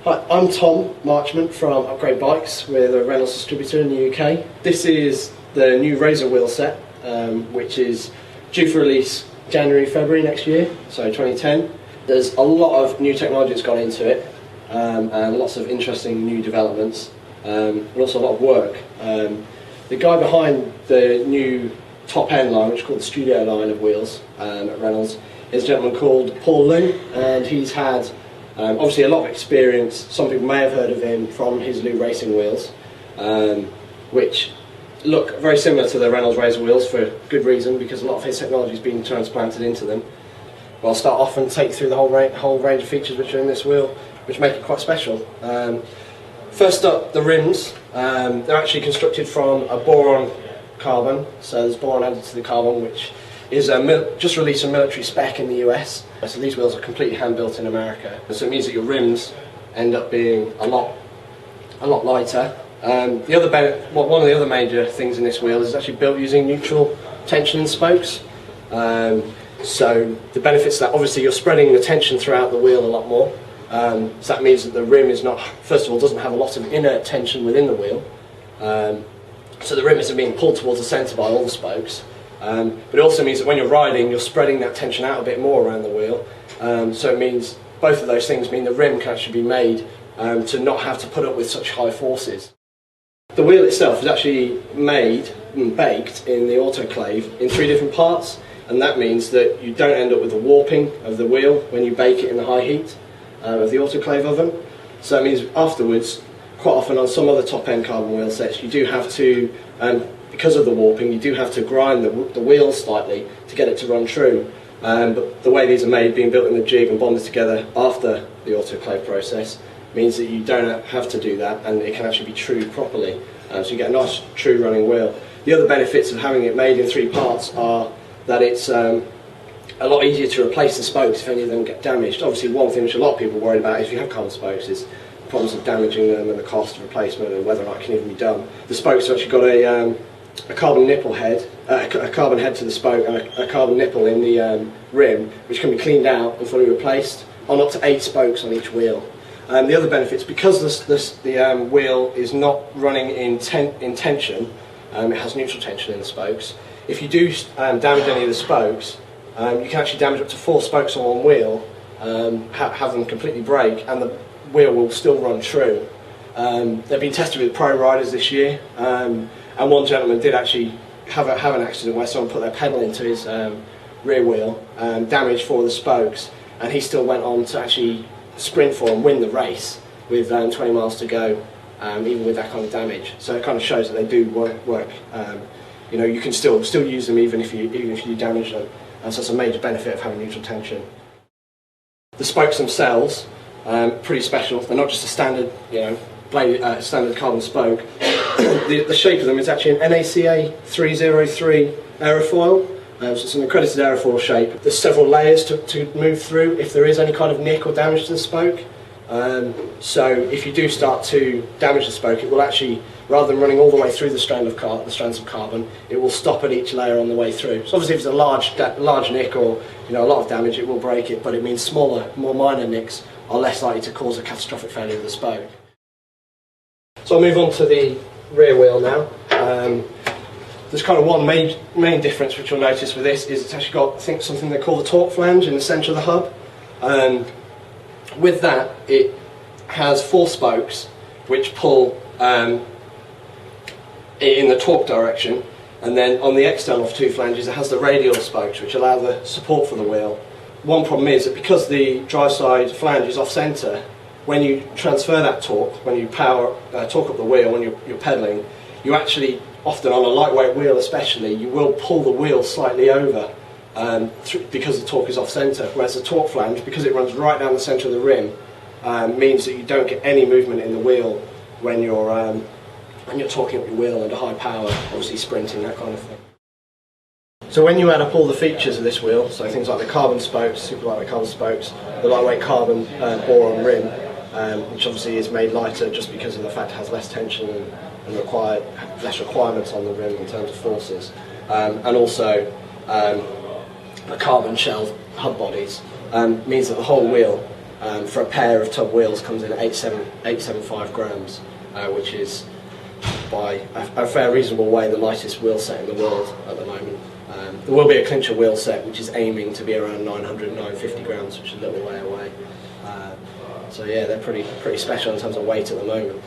Hi, I'm Tom Marchment from Upgrade Bikes. We're the Reynolds distributor in the UK. This is the new RZR wheel set, which is due for release January, February next year, so 2010. There's a lot of new technology that's gone into it, and lots of interesting new developments, and also a lot of work. The guy behind the new top end line, which is called the Studio line of wheels at Reynolds, is a gentleman called Paul Liu, and he's had obviously a lot of experience. Some people may have heard of him from his Liu racing wheels, which look very similar to the Reynolds RZR wheels for good reason, because a lot of his technology has been transplanted into them. Well, I'll start off and take you through the whole range of features which are in this wheel, which make it quite special. First up, the rims. They're actually constructed from a boron carbon, so there's boron added to the carbon, which is just released a military spec in the US. So these wheels are completely hand-built in America. So it means that your rims end up being a lot lighter. One of the other major things in this wheel is actually built using neutral tension spokes. So the benefits that obviously you're spreading the tension throughout the wheel a lot more. So that means that the rim is not, first of all, doesn't have a lot of inner tension within the wheel. So the rim isn't being pulled towards the centre by all the spokes. But it also means that when you're riding, you're spreading that tension out a bit more around the wheel. So it means both of those things mean the rim can actually be made to not have to put up with such high forces. The wheel itself is actually made and baked in the autoclave in 3 different parts, and that means that you don't end up with the warping of the wheel when you bake it in the high heat of the autoclave oven. So that means afterwards, quite often on some other top-end carbon wheel sets, you do have to, because of the warping, you do have to grind the wheels slightly to get it to run true. But the way these are made, being built in the jig and bonded together after the autoclave process, means that you don't have to do that, and it can actually be true properly. So you get a nice true running wheel. The other benefits of having it made in 3 parts are that it's a lot easier to replace the spokes if any of them get damaged. Obviously, one thing which a lot of people are worried about if you have carbon spokes is the problems of damaging them and the cost of replacement and whether or not it can even be done. The spokes have actually got a carbon nipple head, a carbon head to the spoke, and a carbon nipple in the rim, which can be cleaned out and fully replaced on up to 8 spokes on each wheel. The other benefits, because the wheel is not running in tension, it has neutral tension in the spokes. If you do damage any of the spokes, you can actually damage up to 4 spokes on one wheel, have them completely break, and the wheel will still run true. They've been tested with pro riders this year, and one gentleman did actually have an accident where someone put their pedal into his rear wheel, damaged 4 of the spokes, and he still went on to actually sprint for and win the race with 20 miles to go, even with that kind of damage. So it kind of shows that they do work. You know, you can still use them even if you damage them. So that's a major benefit of having neutral tension. The spokes themselves, pretty special. They're not just a standard, standard carbon spoke. The shape of them is actually an NACA 303 aerofoil. So it's an accredited aerofoil shape. There's several layers to move through if there is any kind of nick or damage to the spoke. So if you do start to damage the spoke, it will actually, rather than running all the way through the strands of carbon, it will stop at each layer on the way through. So obviously if it's a large nick or a lot of damage, it will break it, but it means smaller, more minor nicks are less likely to cause a catastrophic failure of the spoke. So I'll move on to the rear wheel now. There's kind of one main difference which you'll notice with this is it's actually got something they call the torque flange in the centre of the hub. With that, it has 4 spokes which pull in the torque direction, and then on the external 2 flanges it has the radial spokes which allow the support for the wheel. One problem is that because the drive side flange is off centre, when you transfer that torque, when you torque up the wheel when you're pedalling, you actually, often on a lightweight wheel especially, you will pull the wheel slightly over because the torque is off centre, whereas the torque flange, because it runs right down the centre of the rim, means that you don't get any movement in the wheel when you're torquing up your wheel under high power, obviously sprinting, that kind of thing. So when you add up all the features of this wheel, so things like the carbon spokes, super lightweight carbon spokes, the lightweight carbon boron rim, which obviously is made lighter just because of the fact it has less tension and less requirements on the rim in terms of forces, and also the carbon shell hub bodies, means that the whole wheel for a pair of tub wheels comes in at 875 grams, which is by a fair reasonable way the lightest wheel set in the world at the moment. There will be a clincher wheel set which is aiming to be around 900, 950 grams, which is a little way away. So yeah, they're pretty special in terms of weight at the moment.